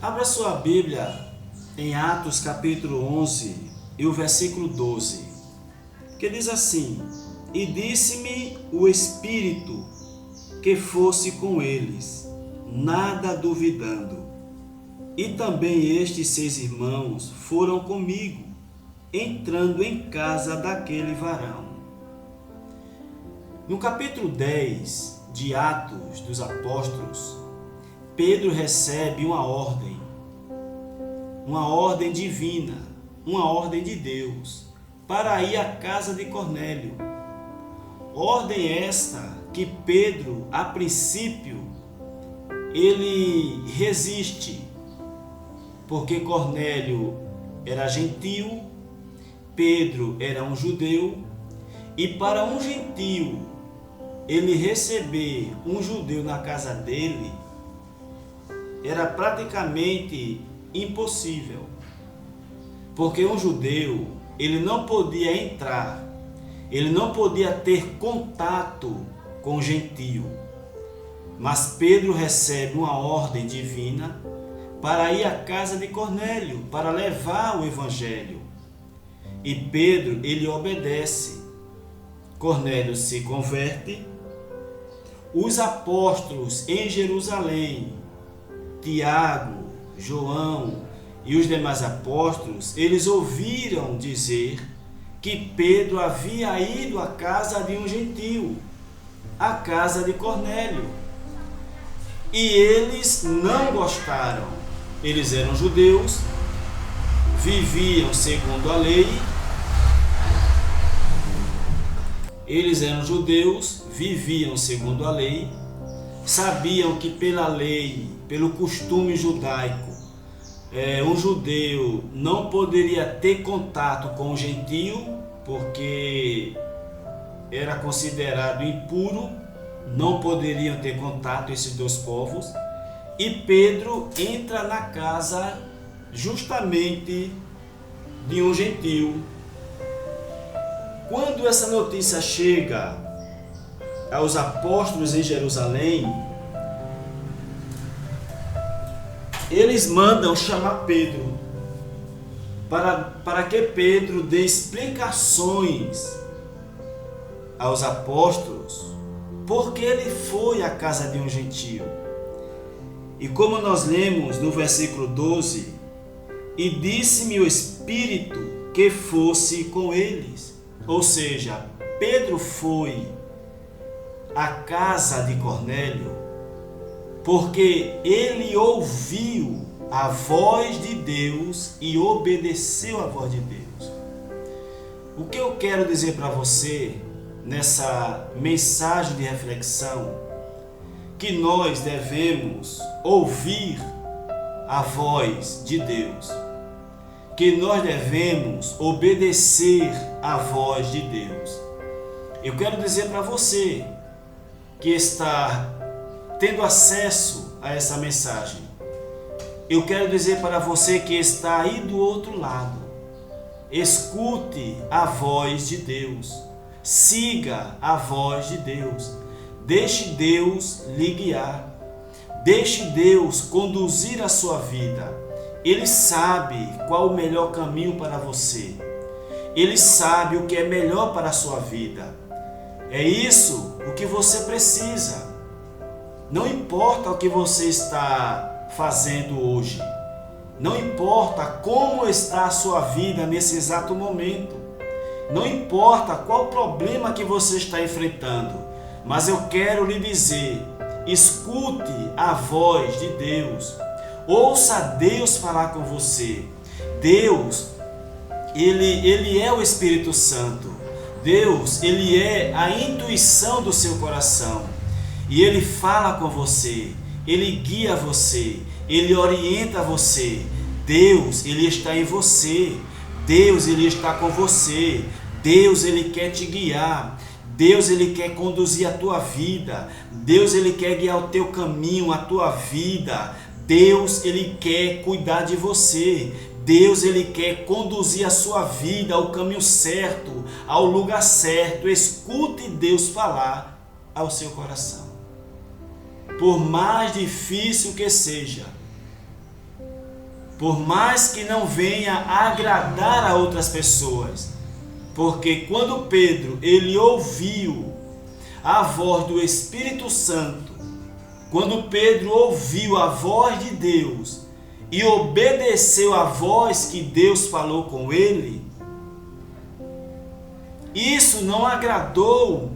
Abra sua Bíblia em Atos capítulo 11 e o versículo 12, que diz assim: E disse-me o Espírito que fosse com eles, nada duvidando. E também estes 6 irmãos foram comigo, entrando em casa daquele varão. No capítulo 10 de Atos dos Apóstolos, Pedro recebe uma ordem divina, uma ordem de Deus, para ir à casa de Cornélio. Ordem esta que Pedro, a princípio, ele resiste, porque Cornélio era gentio, Pedro era um judeu, e para um gentio ele receber um judeu na casa dele era praticamente impossível, porque um judeu ele não podia entrar, ele não podia ter contato com o gentio. Mas Pedro recebe uma ordem divina para ir à casa de Cornélio, para levar o evangelho. E Pedro, ele obedece. Cornélio se converte. Os apóstolos em Jerusalém, Tiago, João e os demais apóstolos, eles ouviram dizer que Pedro havia ido à casa de um gentio, à casa de Cornélio. E eles não gostaram. Eles eram judeus, viviam segundo a lei. Sabiam que pela lei, pelo costume judaico, um judeu não poderia ter contato com o gentio, porque era considerado impuro, não poderiam ter contato esses dois povos. E Pedro entra na casa justamente de um gentio. Quando essa notícia chega aos apóstolos em Jerusalém, eles mandam chamar Pedro, para que Pedro dê explicações aos apóstolos, porque ele foi à casa de um gentio. E como nós lemos no versículo 12, e disse-me o Espírito que fosse com eles. Ou seja, Pedro foi à casa de Cornélio porque ele ouviu a voz de Deus e obedeceu à voz de Deus. O que eu quero dizer para você nessa mensagem de reflexão, que nós devemos ouvir a voz de Deus, que nós devemos obedecer à voz de Deus. Eu quero dizer para você que está tendo acesso a essa mensagem, eu quero dizer para você que está aí do outro lado, escute a voz de Deus, siga a voz de Deus, deixe Deus lhe guiar, deixe Deus conduzir a sua vida. Ele sabe qual o melhor caminho para você, Ele sabe o que é melhor para a sua vida. É isso o que você precisa. Não importa o que você está fazendo hoje, não importa como está a sua vida nesse exato momento, não importa qual problema que você está enfrentando, mas eu quero lhe dizer, escute a voz de Deus, ouça Deus falar com você. Deus, Ele é o Espírito Santo. Deus, Ele é a intuição do seu coração. E Ele fala com você, Ele guia você, Ele orienta você. Deus, Ele está em você. Deus, Ele está com você. Deus, Ele quer te guiar. Deus, Ele quer conduzir a tua vida. Deus, Ele quer guiar o teu caminho, a tua vida. Deus, Ele quer cuidar de você. Deus, Ele quer conduzir a sua vida ao caminho certo, ao lugar certo. Escute Deus falar ao seu coração. Por mais difícil que seja, por mais que não venha agradar a outras pessoas. Porque quando Pedro ele ouviu a voz do Espírito Santo, quando Pedro ouviu a voz de Deus e obedeceu a voz que Deus falou com ele, isso não agradou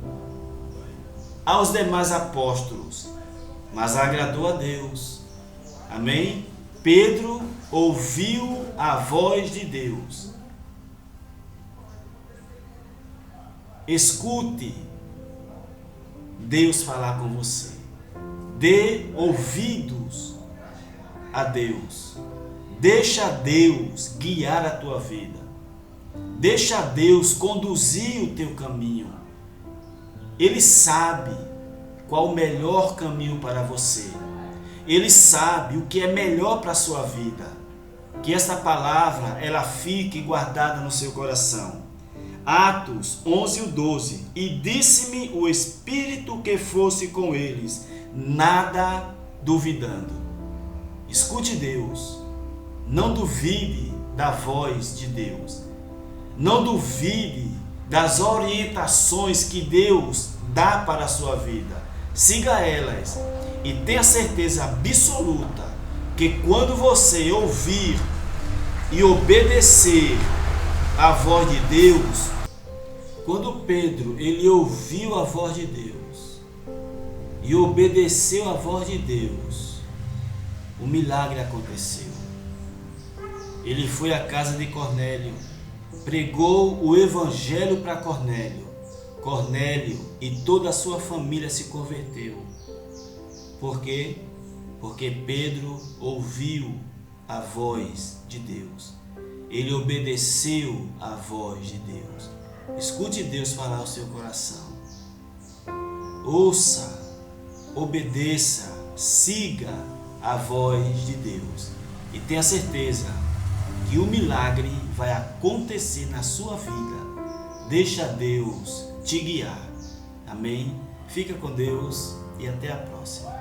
aos demais apóstolos, mas agradou a Deus. Amém? Pedro ouviu a voz de Deus. Escute Deus falar com você. Dê ouvidos a Deus. Deixa Deus guiar a tua vida. Deixa Deus conduzir o teu caminho. Ele sabe qual o melhor caminho para você. Ele sabe o que é melhor para a sua vida. Que esta palavra ela fique guardada no seu coração. Atos 11:12. E disse-me o Espírito que fosse com eles, nada duvidando. Escute Deus. Não duvide da voz de Deus. Não duvide das orientações que Deus dá para a sua vida. Siga elas e tenha certeza absoluta que quando você ouvir e obedecer a voz de Deus, quando Pedro ele ouviu a voz de Deus e obedeceu a voz de Deus, o milagre aconteceu. Ele foi à casa de Cornélio, pregou o evangelho para Cornélio. Cornélio e toda a sua família se converteu. Por quê? Porque Pedro ouviu a voz de Deus. Ele obedeceu a voz de Deus. Escute Deus falar ao seu coração. Ouça, obedeça, siga a voz de Deus. E tenha certeza que o milagre vai acontecer na sua vida. Deixa Deus te guiar. Amém? Fica com Deus e até a próxima.